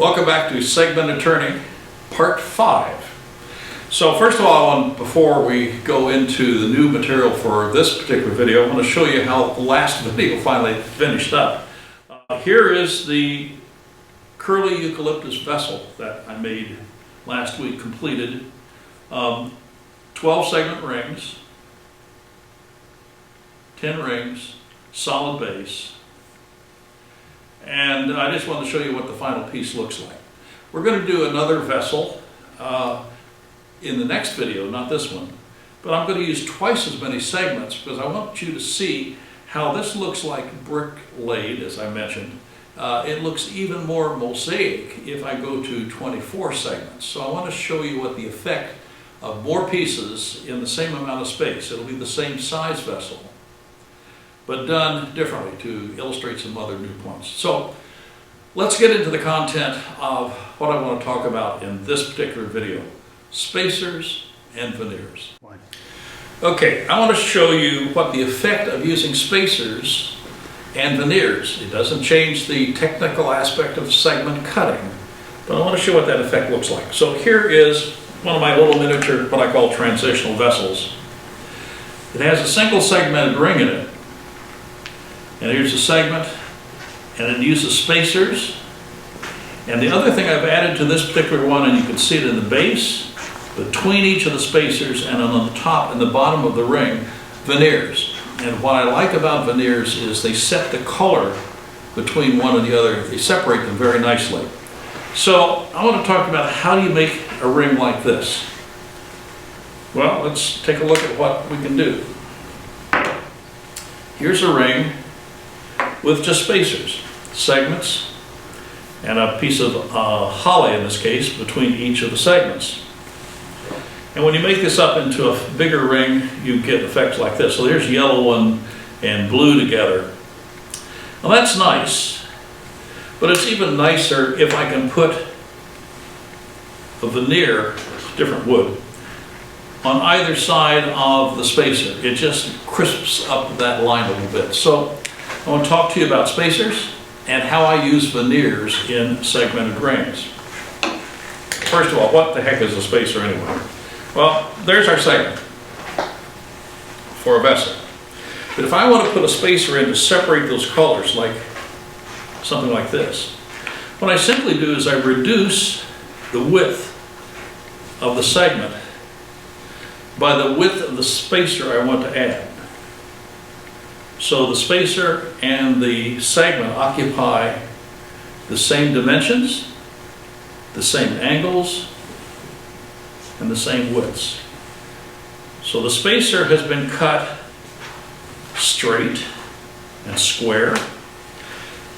Welcome back to Segmented Turning, Part 5. So first of all, before we go into the new material for this particular video, I want to show you how the last video finally finished up. Here is the curly eucalyptus vessel that I made last week, completed. 12 segment rings, 10 rings, solid base. And I just wanted to show you what the final piece looks like. We're going to do another vessel in the next video, not this one, but I'm going to use twice as many segments because I want you to see how this looks like brick laid, as I mentioned. It looks even more mosaic if I go to 24 segments. So I want to show you what the effect of more pieces in the same amount of space. It'll be the same size vessel, but done differently to illustrate some other new points. So let's get into the content of what I want to talk about in this particular video: spacers and veneers. Okay, I want to show you what the effect of using spacers and veneers. It doesn't change the technical aspect of segment cutting, but I want to show what that effect looks like. So here is one of my little miniature, what I call transitional vessels. It has a single segmented ring in it. And here's the segment, and it uses spacers. And the other thing I've added to this particular one, and you can see it in the base, between each of the spacers and on the top and the bottom of the ring, veneers. And what I like about veneers is they set the color between one and the other. They separate them very nicely. So I want to talk about how do you make a ring like this. Well, let's take a look at what we can do. Here's a ring with just spacers, segments, and a piece of holly in this case between each of the segments. And when you make this up into a bigger ring, you get effects like this. So there's yellow and blue together. Well, that's nice, but it's even nicer if I can put a veneer, different wood, on either side of the spacer. It just crisps up that line a little bit. So I want to talk to you about spacers and how I use veneers in segmented rings. First of all, what the heck is a spacer anyway? Well, there's our segment for a vessel. But if I want to put a spacer in to separate those colors, like something like this, what I simply do is I reduce the width of the segment by the width of the spacer I want to add. So the spacer and the segment occupy the same dimensions, the same angles, and the same widths. So the spacer has been cut straight and square,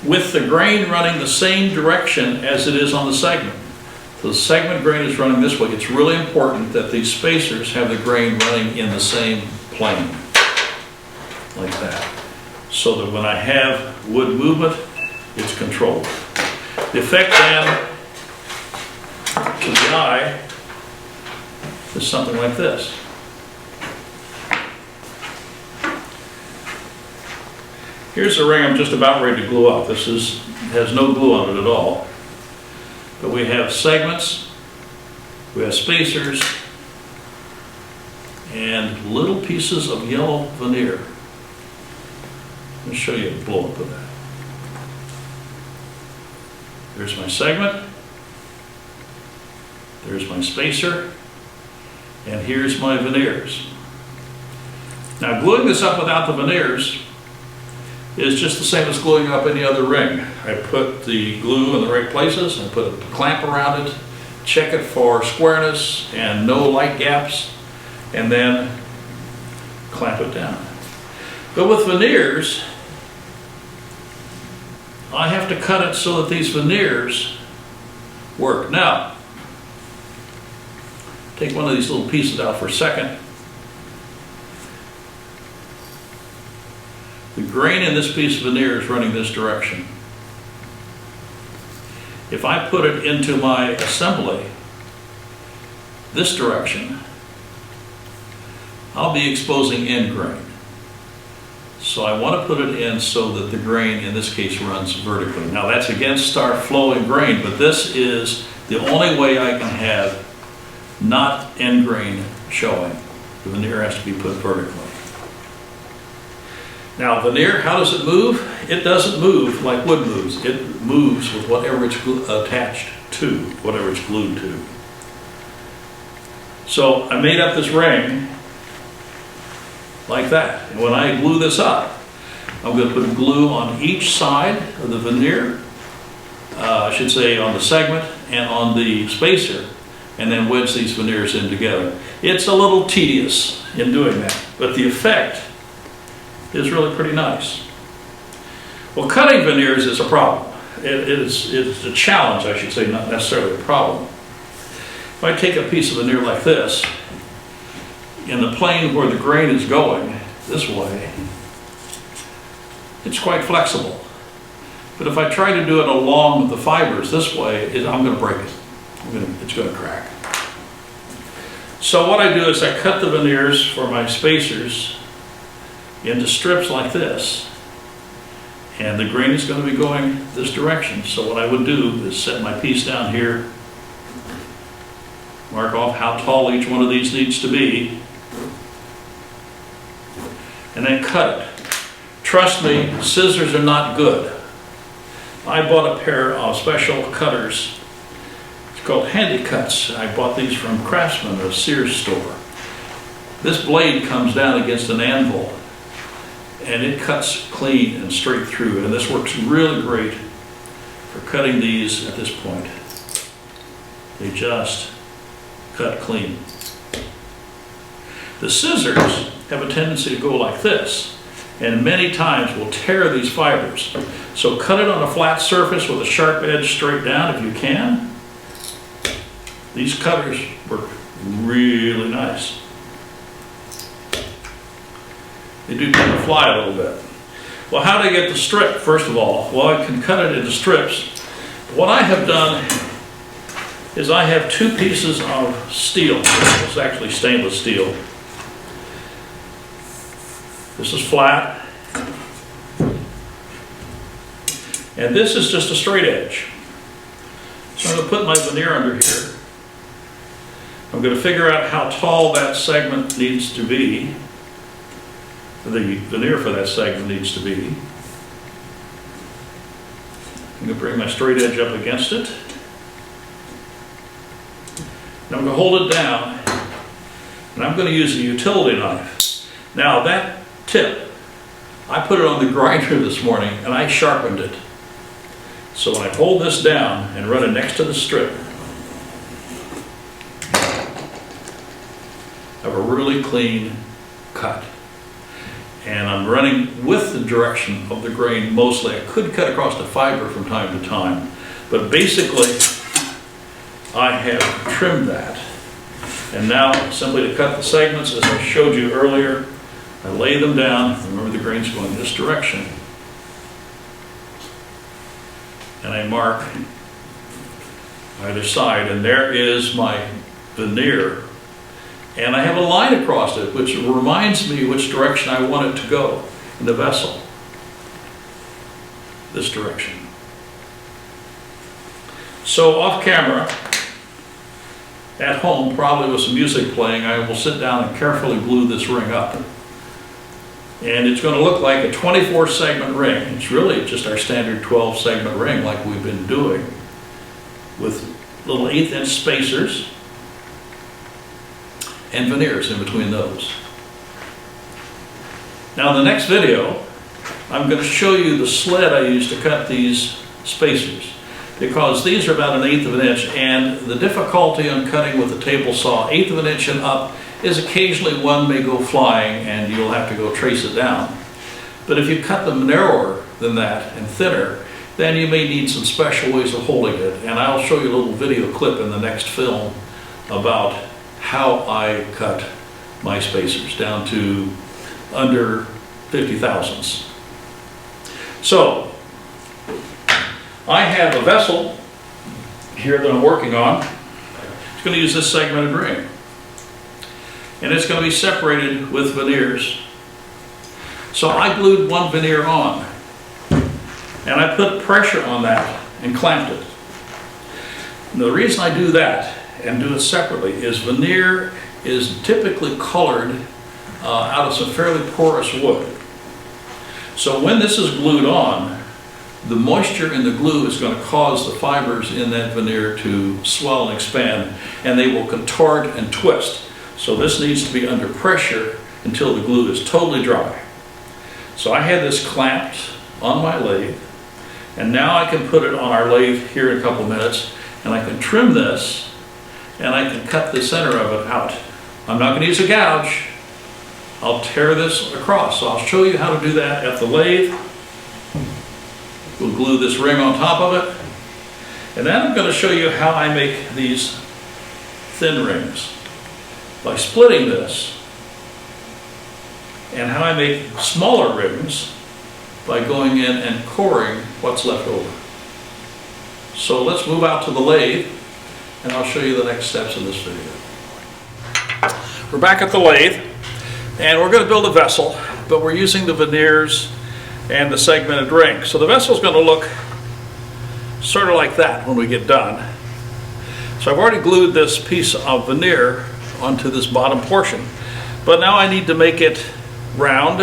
with the grain running the same direction as it is on the segment. So the segment grain is running this way. It's really important that these spacers have the grain running in the same plane, like that, so that when I have wood movement, it's controlled. The effect then to the eye is something like this. Here's the ring I'm just about ready to glue up. This has no glue on it at all. But we have segments, we have spacers, and little pieces of yellow veneer. Let me show you a blow up of that. There's my segment, there's my spacer, and here's my veneers. Now, gluing this up without the veneers is just the same as gluing up any other ring. I put the glue in the right places, I put a clamp around it, check it for squareness and no light gaps, and then clamp it down. But with veneers, I have to cut it so that these veneers work. Now, take one of these little pieces out for a second. The grain in this piece of veneer is running this direction. If I put it into my assembly this direction, I'll be exposing end grain. So I want to put it in so that the grain, in this case, runs vertically. Now that's against our flowing grain, but this is the only way I can have not end grain showing. The veneer has to be put vertically. Now veneer, how does it move? It doesn't move like wood moves. It moves with whatever it's attached to, whatever it's glued to. So I made up this ring like that. And when I glue this up, I'm going to put glue on each side of the veneer, I should say on the segment and on the spacer, and then wedge these veneers in together. It's a little tedious in doing that, but the effect is really pretty nice. Well, cutting veneers is a problem. It's a challenge, I should say, not necessarily a problem. If I take a piece of veneer like this, in the plane where the grain is going, this way, it's quite flexible. But if I try to do it along the fibers this way, I'm going to break it. It's going to crack. So what I do is I cut the veneers for my spacers into strips like this. And the grain is going to be going this direction. So what I would do is set my piece down here, mark off how tall each one of these needs to be, and then cut it. Trust me, scissors are not good. I bought a pair of special cutters. It's called Handy Cuts. I bought these from Craftsman, a Sears store. This blade comes down against an anvil and it cuts clean and straight through, and this works really great for cutting these at this point. They just cut clean. The scissors have a tendency to go like this, and many times will tear these fibers. So cut it on a flat surface with a sharp edge straight down if you can. These cutters work really nice. They do tend to fly a little bit. Well, how do I get the strip, first of all? Well, I can cut it into strips. What I have done is I have two pieces of steel. It's actually stainless steel. This is flat. And this is just a straight edge. So I'm going to put my veneer under here. I'm going to figure out how tall that segment needs to be. The veneer for that segment needs to be. I'm going to bring my straight edge up against it. And I'm going to hold it down. And I'm going to use a utility knife. Now that tip, I put it on the grinder this morning and I sharpened it. So when I hold this down and run it next to the strip, I have a really clean cut. And I'm running with the direction of the grain mostly. I could cut across the fiber from time to time, but basically I have trimmed that. And now simply to cut the segments, as I showed you earlier, I lay them down. Remember, the grain's going this direction. And I mark either side, and there is my veneer. And I have a line across it which reminds me which direction I want it to go in the vessel. This direction. So off camera, at home, probably with some music playing, I will sit down and carefully glue this ring up. And it's going to look like a 24 segment ring. It's really just our standard 12 segment ring like we've been doing, with little 1/8 inch spacers and veneers in between those. Now in the next video, I'm going to show you the sled I used to cut these spacers, because these are about 1/8 of an inch, and the difficulty on cutting with a table saw 1/8 of an inch and up is occasionally one may go flying and you'll have to go trace it down. But if you cut them narrower than that and thinner, then you may need some special ways of holding it, and I'll show you a little video clip in the next film about how I cut my spacers down to under 50 thousandths. So I have a vessel here that I'm working on. It's going to use this segmented ring, and it's going to be separated with veneers. So I glued one veneer on, and I put pressure on that and clamped it. Now, the reason I do that and do it separately is veneer is typically colored out of some fairly porous wood. So when this is glued on, the moisture in the glue is going to cause the fibers in that veneer to swell and expand, and they will contort and twist. So this needs to be under pressure until the glue is totally dry. So I had this clamped on my lathe, and now I can put it on our lathe here in a couple minutes, and I can trim this, and I can cut the center of it out. I'm not going to use a gouge. I'll tear this across. So I'll show you how to do that at the lathe. We'll glue this ring on top of it. And then I'm going to show you how I make these thin rings by splitting this, and how I make smaller rings by going in and coring what's left over. So let's move out to the lathe, and I'll show you the next steps in this video. We're back at the lathe, and we're going to build a vessel, but we're using the veneers and the segmented ring. So the vessel is going to look sort of like that when we get done. So I've already glued this piece of veneer onto this bottom portion, but now I need to make it round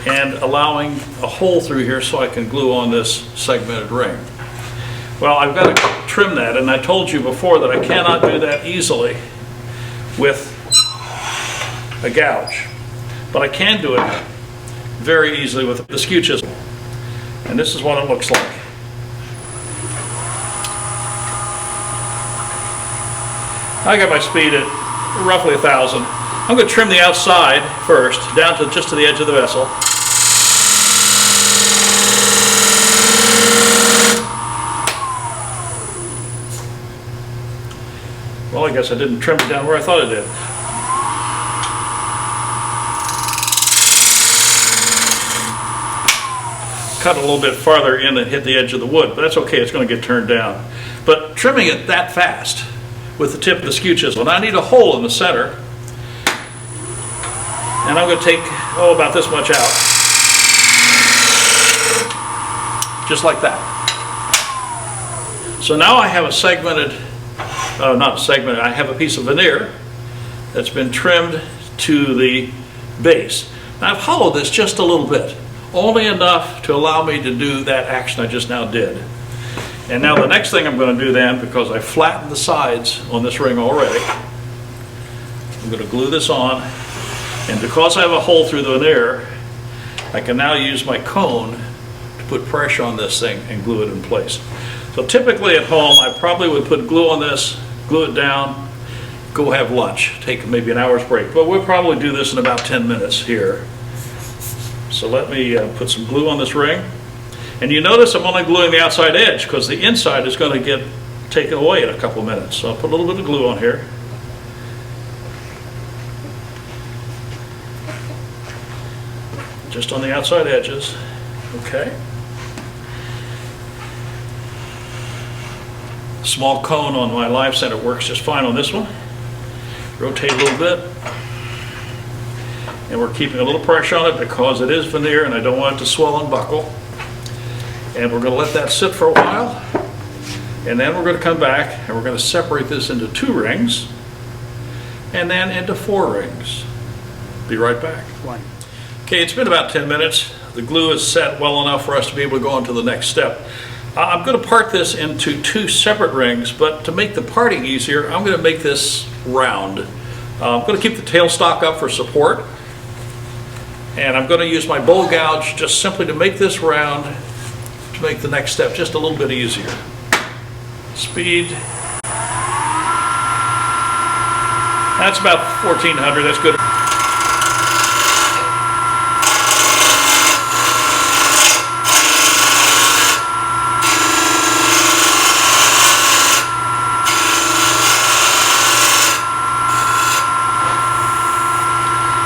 and allowing a hole through here so I can glue on this segmented ring. Well, I've got to trim that, and I told you before that I cannot do that easily with a gouge, but I can do it very easily with the skew chisel. And this is what it looks like. I got my speed at roughly 1,000. I'm going to trim the outside first, down to just to the edge of the vessel. Well, I guess I didn't trim it down where I thought I did. Cut a little bit farther in and hit the edge of the wood, but that's okay, it's going to get turned down. But trimming it that fast with the tip of the skew chisel, and I need a hole in the center, and I'm going to take, about this much out, just like that. So now I have a segmented, not a segmented, I have a piece of veneer that's been trimmed to the base. Now I've hollowed this just a little bit, only enough to allow me to do that action I just now did. And now the next thing I'm going to do then, because I flattened the sides on this ring already, I'm going to glue this on, and because I have a hole through the veneer, I can now use my cone to put pressure on this thing and glue it in place. So typically at home I probably would put glue on this, glue it down, go have lunch, take maybe an hour's break, but we'll probably do this in about 10 minutes here. So let me put some glue on this ring. And you notice I'm only gluing the outside edge because the inside is going to get taken away in a couple of minutes. So I'll put a little bit of glue on here. Just on the outside edges. Okay. Small cone on my live center works just fine on this one. Rotate a little bit. And we're keeping a little pressure on it because it is veneer and I don't want it to swell and buckle. And we're going to let that sit for a while. And then we're going to come back and we're going to separate this into 2 rings and then into 4 rings. Be right back. Okay, it's been about 10 minutes. The glue is set well enough for us to be able to go on to the next step. I'm going to part this into 2 separate rings, but to make the parting easier, I'm going to make this round. I'm going to keep the tailstock up for support. And I'm going to use my bowl gouge just simply to make this round, to make the next step just a little bit easier. Speed. That's about 1400, that's good.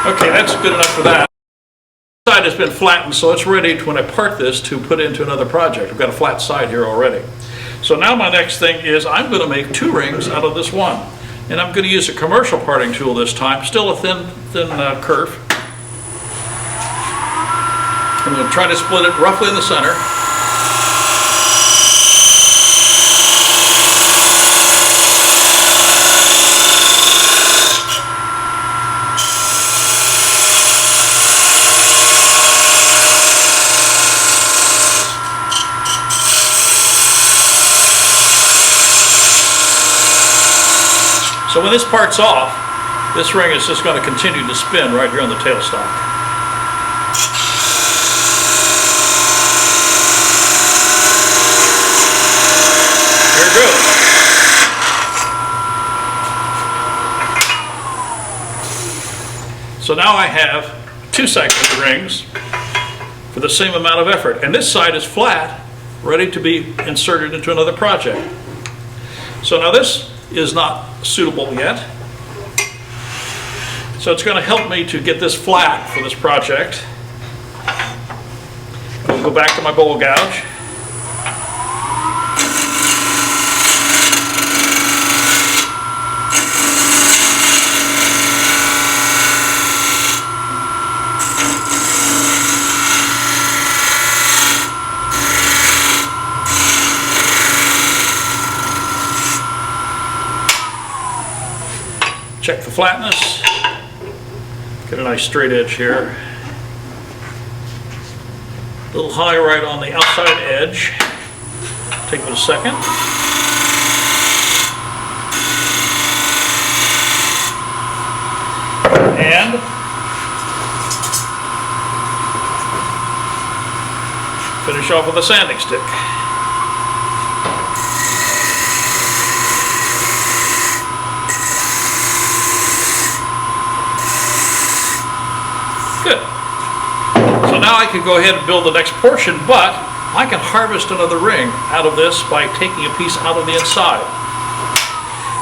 Okay, that's good enough for that. The side has been flattened, so it's ready to, when I part this, to put into another project. I've got a flat side here already. So now my next thing is I'm going to make 2 rings out of this one. And I'm going to use a commercial parting tool this time, still a thin kerf. I'm going to try to split it roughly in the center. So when this part's off, this ring is just going to continue to spin right here on the tailstock. Here it goes. So now I have two cyclic rings for the same amount of effort. And this side is flat, ready to be inserted into another project. So now this is not suitable yet. So it's going to help me to get this flat for this project. I'll go back to my bowl gouge. Check the flatness. Get a nice straight edge here. A little high right on the outside edge. Take it a second. And finish off with a sanding stick. Good. So now I can go ahead and build the next portion, but I can harvest another ring out of this by taking a piece out of the inside.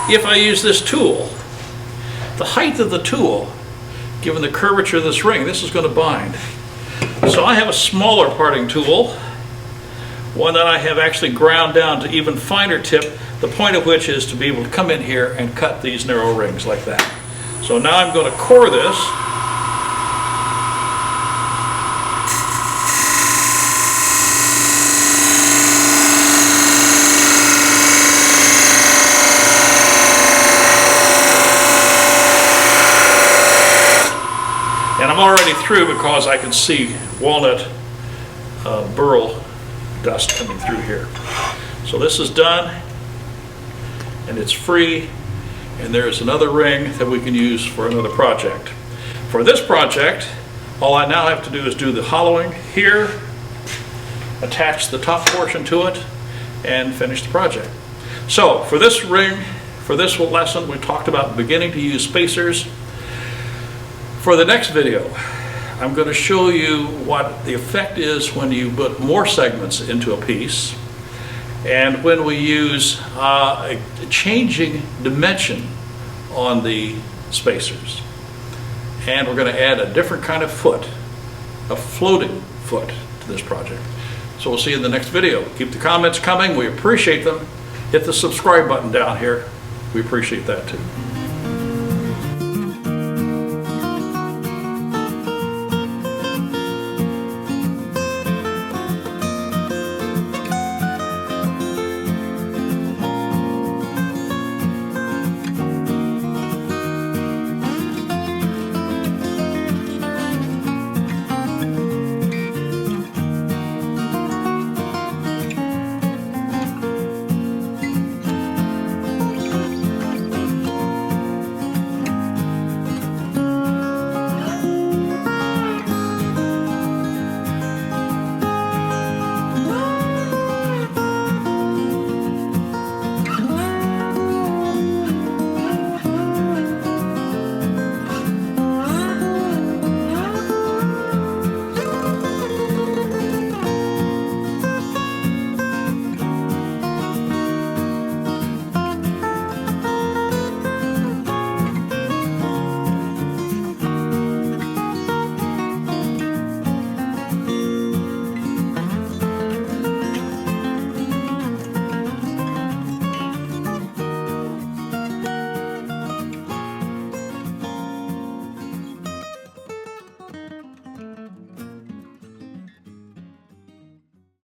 If I use this tool, the height of the tool, given the curvature of this ring, this is going to bind. So I have a smaller parting tool, one that I have actually ground down to even finer tip, the point of which is to be able to come in here and cut these narrow rings like that. So now I'm going to core this. And I'm already through because I can see walnut burl dust coming through here. So this is done, and it's free, and there's another ring that we can use for another project. For this project, all I now have to do is do the hollowing here, attach the top portion to it, and finish the project. So for this ring, for this lesson, we talked about beginning to use spacers. For the next video, I'm going to show you what the effect is when you put more segments into a piece, and when we use a changing dimension on the spacers. And we're going to add a different kind of foot, a floating foot, to this project. So we'll see you in the next video. Keep the comments coming. We appreciate them. Hit the subscribe button down here. We appreciate that too.